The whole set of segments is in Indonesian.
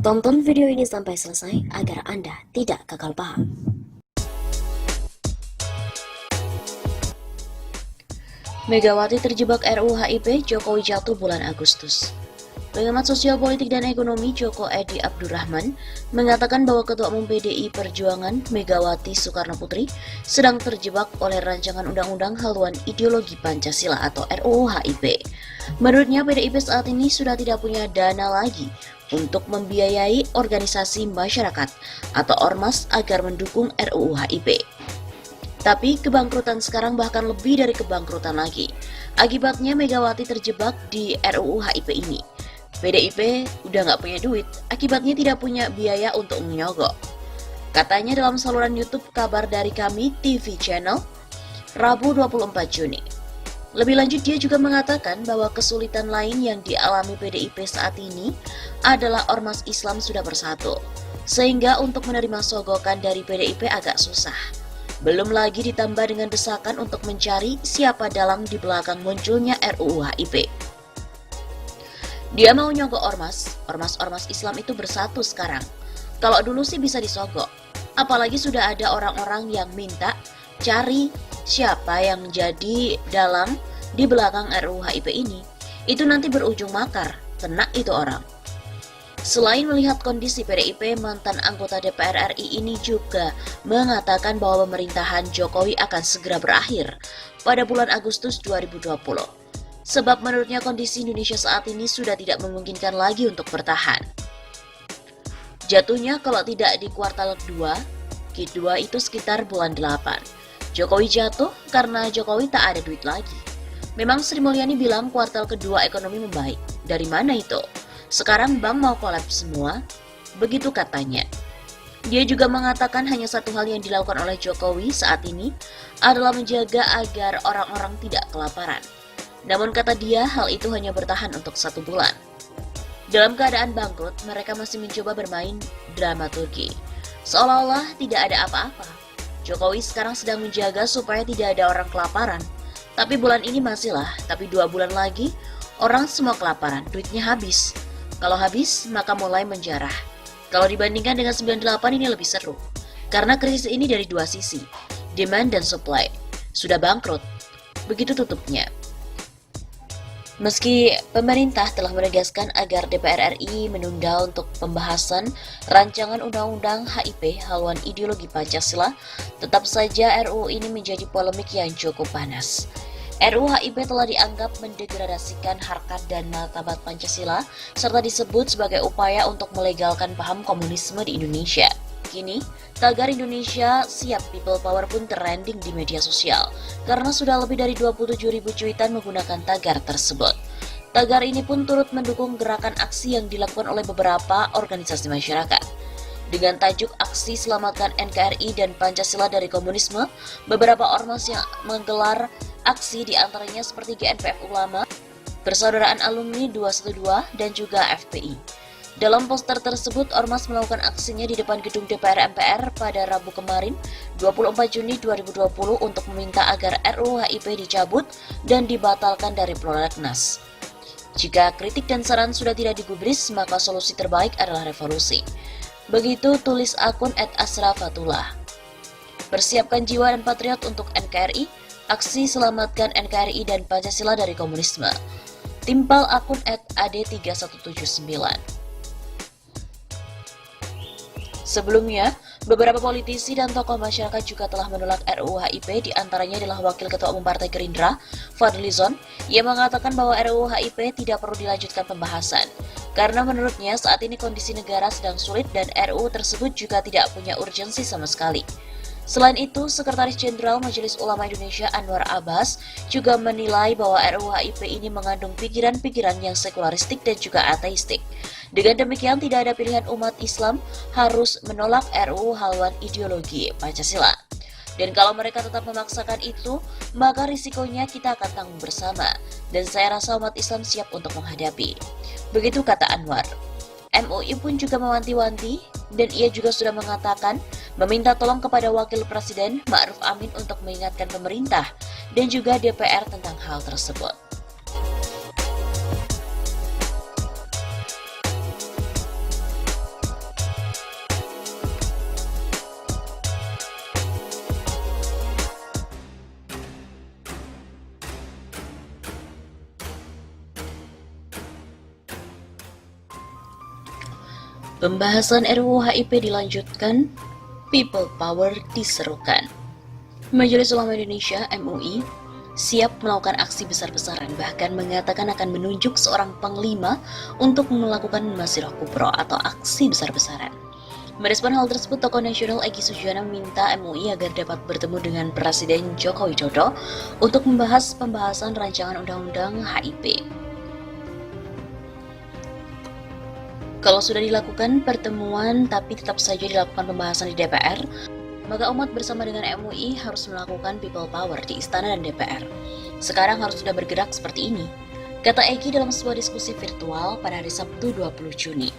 Tonton video ini sampai selesai agar Anda tidak gagal paham. Megawati terjebak RUU HIP, Jokowi jatuh bulan Agustus. Pengamat sosial politik dan ekonomi Joko Edi Abdurrahman mengatakan bahwa Ketua Umum PDI Perjuangan Megawati Soekarnoputri sedang terjebak oleh rancangan undang-undang haluan ideologi Pancasila atau RUU HIP. Menurutnya PDIP saat ini sudah tidak punya dana lagi untuk membiayai organisasi masyarakat atau ormas agar mendukung RUU HIP. Tapi kebangkrutan sekarang bahkan lebih dari kebangkrutan lagi. Akibatnya Megawati terjebak di RUU HIP ini. PDIP udah nggak punya duit, akibatnya tidak punya biaya untuk menyogok. Katanya dalam saluran YouTube Kabar Dari Kami TV Channel, Rabu 24 Juni. Lebih lanjut dia juga mengatakan bahwa kesulitan lain yang dialami PDIP saat ini adalah ormas Islam sudah bersatu, sehingga untuk menerima sogokan dari PDIP agak susah. Belum lagi ditambah dengan desakan untuk mencari siapa dalang di belakang munculnya RUU HIP. Dia mau nyogok ormas Islam itu bersatu sekarang. Kalau dulu sih bisa disogok, apalagi sudah ada orang-orang yang minta cari siapa yang jadi dalang di belakang RUU HIP ini. Itu nanti berujung makar, kena itu orang. Selain melihat kondisi PDIP, mantan anggota DPR RI ini juga mengatakan bahwa pemerintahan Jokowi akan segera berakhir pada bulan Agustus 2020. Sebab menurutnya kondisi Indonesia saat ini sudah tidak memungkinkan lagi untuk bertahan. Jatuhnya kalau tidak di kuartal 2, Q2 itu sekitar bulan 8. Jokowi jatuh karena Jokowi tak ada duit lagi. Memang Sri Mulyani bilang kuartal kedua ekonomi membaik. Dari mana itu? Sekarang bank mau kolaps semua? Begitu katanya. Dia juga mengatakan hanya satu hal yang dilakukan oleh Jokowi saat ini adalah menjaga agar orang-orang tidak kelaparan. Namun kata dia, hal itu hanya bertahan untuk 1 bulan. Dalam keadaan bangkrut, mereka masih mencoba bermain dramaturgi. Seolah-olah tidak ada apa-apa. Jokowi sekarang sedang menjaga supaya tidak ada orang kelaparan. Tapi bulan ini masihlah, tapi 2 bulan lagi, orang semua kelaparan, duitnya habis. Kalau habis, maka mulai menjarah. Kalau dibandingkan dengan 98 ini lebih seru. Karena krisis ini dari 2 sisi, demand dan supply. Sudah bangkrut. Begitu tutupnya. Meski pemerintah telah menegaskan agar DPR RI menunda untuk pembahasan rancangan undang-undang HIP haluan ideologi Pancasila, tetap saja RUU ini menjadi polemik yang cukup panas. RUU HIP telah dianggap mendegradasikan harkat dan martabat Pancasila serta disebut sebagai upaya untuk melegalkan paham komunisme di Indonesia. Kini, tagar Indonesia Siap People Power pun trending di media sosial karena sudah lebih dari 27.000 cuitan menggunakan tagar tersebut. Tagar ini pun turut mendukung gerakan aksi yang dilakukan oleh beberapa organisasi masyarakat. Dengan tajuk Aksi Selamatkan NKRI dan Pancasila dari Komunisme, beberapa ormas yang menggelar aksi diantaranya seperti GNPF Ulama, Persaudaraan Alumni 212, dan juga FPI. Dalam poster tersebut, ormas melakukan aksinya di depan gedung DPR MPR pada Rabu kemarin, 24 Juni 2020 untuk meminta agar RUU HIP dicabut dan dibatalkan dari prolegnas. Jika kritik dan saran sudah tidak digubris, maka solusi terbaik adalah revolusi. Begitu tulis akun @asrafatullah. Persiapkan jiwa dan patriot untuk NKRI, aksi selamatkan NKRI dan Pancasila dari komunisme. Timpal akun @ad3179. Sebelumnya, beberapa politisi dan tokoh masyarakat juga telah menolak RUU HIP, diantaranya adalah Wakil Ketua Umum Partai Gerindra, Fadlizon, yang mengatakan bahwa RUU HIP tidak perlu dilanjutkan pembahasan. Karena menurutnya saat ini kondisi negara sedang sulit dan RUU tersebut juga tidak punya urgensi sama sekali. Selain itu, Sekretaris Jenderal Majelis Ulama Indonesia Anwar Abbas juga menilai bahwa RUU HIP ini mengandung pikiran-pikiran yang sekularistik dan juga ateistik. Dengan demikian, tidak ada pilihan umat Islam harus menolak RUU haluan ideologi Pancasila. Dan kalau mereka tetap memaksakan itu, maka risikonya kita akan tanggung bersama. Dan saya rasa umat Islam siap untuk menghadapi. Begitu kata Anwar. MUI pun juga mewanti-wanti dan ia juga sudah mengatakan meminta tolong kepada Wakil Presiden Ma'ruf Amin untuk mengingatkan pemerintah dan juga DPR tentang hal tersebut. Pembahasan RUU HIP dilanjutkan, People Power diserukan. Majelis Ulama Indonesia (MUI) siap melakukan aksi besar-besaran, bahkan mengatakan akan menunjuk seorang panglima untuk melakukan Masirah Kubro atau aksi besar-besaran. Merespon hal tersebut, tokoh nasional Egy Sujana meminta MUI agar dapat bertemu dengan Presiden Joko Widodo untuk membahas pembahasan rancangan undang-undang HIP. Kalau sudah dilakukan pertemuan tapi tetap saja dilakukan pembahasan di DPR, maka umat bersama dengan MUI harus melakukan people power di Istana dan DPR. Sekarang harus sudah bergerak seperti ini, kata Egy dalam sebuah diskusi virtual pada hari Sabtu 20 Juni.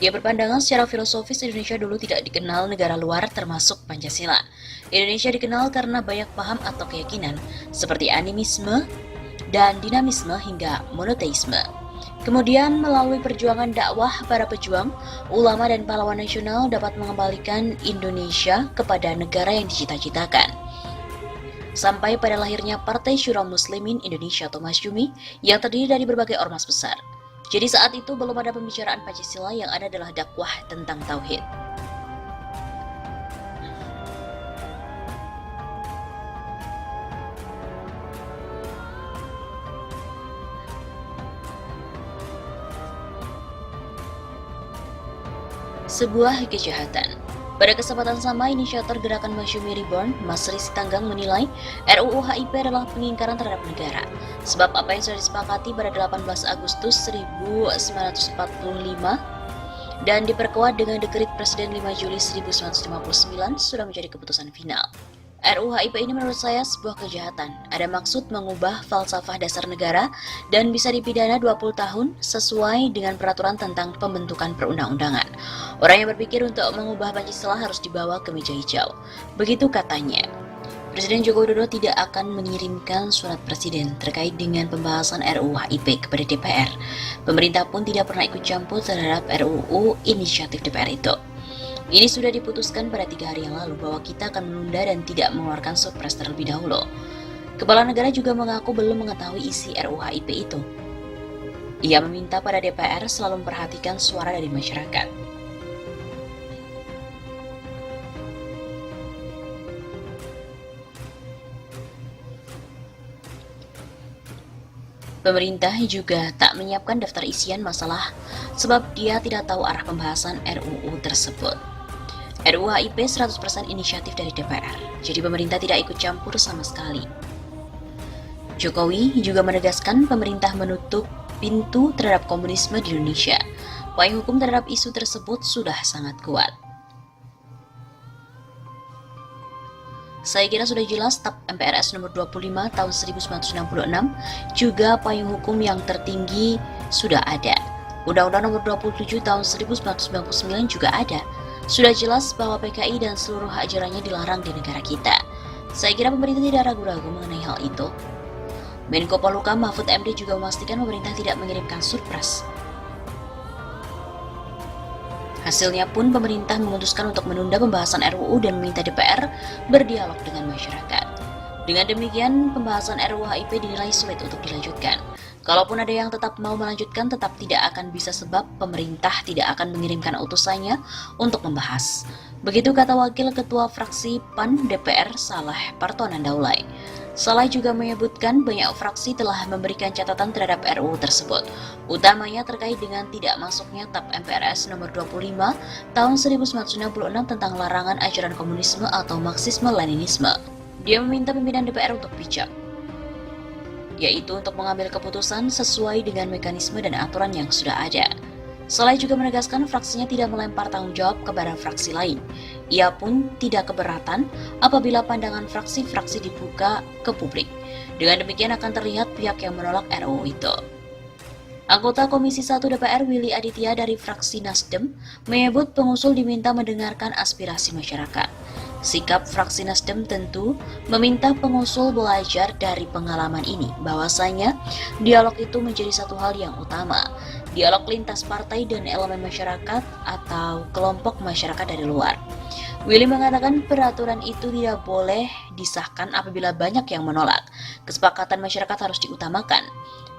Dia berpandangan secara filosofis Indonesia dulu tidak dikenal negara luar termasuk Pancasila. Indonesia dikenal karena banyak paham atau keyakinan seperti animisme dan dinamisme hingga monoteisme. Kemudian melalui perjuangan dakwah para pejuang, ulama dan pahlawan nasional dapat mengembalikan Indonesia kepada negara yang dicita-citakan. Sampai pada lahirnya Partai Syura Muslimin Indonesia atau Masyumi yang terdiri dari berbagai ormas besar. Jadi saat itu belum ada pembicaraan Pancasila, yang ada adalah dakwah tentang tauhid. Sebuah kejahatan. Pada kesempatan sama, inisiator gerakan Masyumi Reborn, Mas Ri Sitanggang, menilai RUU HIP adalah pengingkaran terhadap negara. Sebab apa yang sudah disepakati pada 18 Agustus 1945 dan diperkuat dengan dekret Presiden 5 Juli 1959 sudah menjadi keputusan final. RUU HIP ini menurut saya sebuah kejahatan. Ada maksud mengubah falsafah dasar negara dan bisa dipidana 20 tahun sesuai dengan peraturan tentang pembentukan perundang-undangan. Orang yang berpikir untuk mengubah Pancasila harus dibawa ke meja hijau. Begitu katanya. Presiden Joko Widodo tidak akan mengirimkan surat presiden terkait dengan pembahasan RUU HIP kepada DPR. Pemerintah pun tidak pernah ikut campur terhadap RUU inisiatif DPR itu. Ini sudah diputuskan pada 3 hari yang lalu bahwa kita akan menunda dan tidak mengeluarkan surpres terlebih dahulu. Kepala negara juga mengaku belum mengetahui isi RUU HIP itu. Ia meminta pada DPR selalu memperhatikan suara dari masyarakat. Pemerintah juga tak menyiapkan daftar isian masalah sebab dia tidak tahu arah pembahasan RUU tersebut. RUU HIP 100% inisiatif dari DPR, jadi pemerintah tidak ikut campur sama sekali. Jokowi juga menegaskan pemerintah menutup pintu terhadap komunisme di Indonesia. Payung hukum terhadap isu tersebut sudah sangat kuat. Saya kira sudah jelas TAP MPRS nomor 25 tahun 1966, juga payung hukum yang tertinggi sudah ada. Undang-Undang nomor 27 tahun 1999 juga ada. Sudah jelas bahwa PKI dan seluruh hak ajarannya dilarang di negara kita. Saya kira pemerintah tidak ragu-ragu mengenai hal itu. Menko Polhukam Mahfud MD juga memastikan pemerintah tidak mengirimkan surpres. Hasilnya pun pemerintah memutuskan untuk menunda pembahasan RUU dan meminta DPR berdialog dengan masyarakat. Dengan demikian, pembahasan RUU HIP dinilai sulit untuk dilanjutkan. Kalaupun ada yang tetap mau melanjutkan, tetap tidak akan bisa sebab pemerintah tidak akan mengirimkan utusannya untuk membahas. Begitu kata Wakil Ketua Fraksi PAN DPR Saleh Partonan Daulay. Saleh juga menyebutkan banyak fraksi telah memberikan catatan terhadap RUU tersebut, utamanya terkait dengan tidak masuknya TAP MPRS nomor 25 tahun 1966 tentang larangan ajaran komunisme atau Marxisme-Leninisme. Dia meminta pimpinan DPR untuk bijak, yaitu untuk mengambil keputusan sesuai dengan mekanisme dan aturan yang sudah ada. Saleh juga menegaskan fraksinya tidak melempar tanggung jawab kepada fraksi lain. Ia pun tidak keberatan apabila pandangan fraksi-fraksi dibuka ke publik. Dengan demikian akan terlihat pihak yang menolak RUU itu. Anggota Komisi 1 DPR Willy Aditya dari fraksi Nasdem menyebut pengusul diminta mendengarkan aspirasi masyarakat. Sikap fraksi Nasdem tentu meminta pengusul belajar dari pengalaman ini, bahwasanya dialog itu menjadi satu hal yang utama. Dialog lintas partai dan elemen masyarakat atau kelompok masyarakat dari luar. Willy mengatakan peraturan itu tidak boleh disahkan apabila banyak yang menolak. Kesepakatan masyarakat harus diutamakan.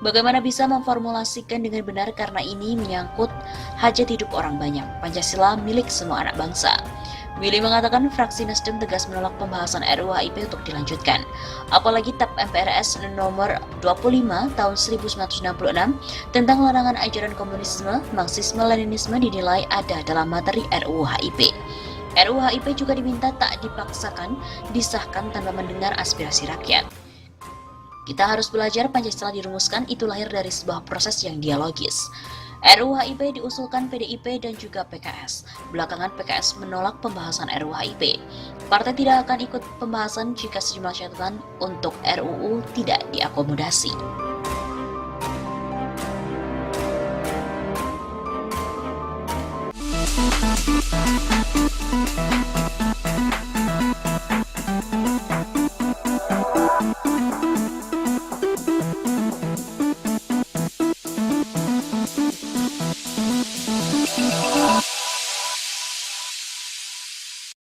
Bagaimana bisa memformulasikan dengan benar karena ini menyangkut hajat hidup orang banyak. Pancasila milik semua anak bangsa. Willy mengatakan fraksi Nasdem tegas menolak pembahasan RUU HIP untuk dilanjutkan. Apalagi TAP MPRS nomor 25 tahun 1966 tentang larangan ajaran komunisme, Marxisme, Leninisme dinilai ada dalam materi RUU HIP. RUU HIP juga diminta tak dipaksakan disahkan tanpa mendengar aspirasi rakyat. Kita harus belajar Pancasila dirumuskan itu lahir dari sebuah proses yang dialogis. RUU HIP diusulkan PDIP dan juga PKS. Belakangan PKS menolak pembahasan RUU HIP. Partai tidak akan ikut pembahasan jika sejumlah catatan untuk RUU tidak diakomodasi.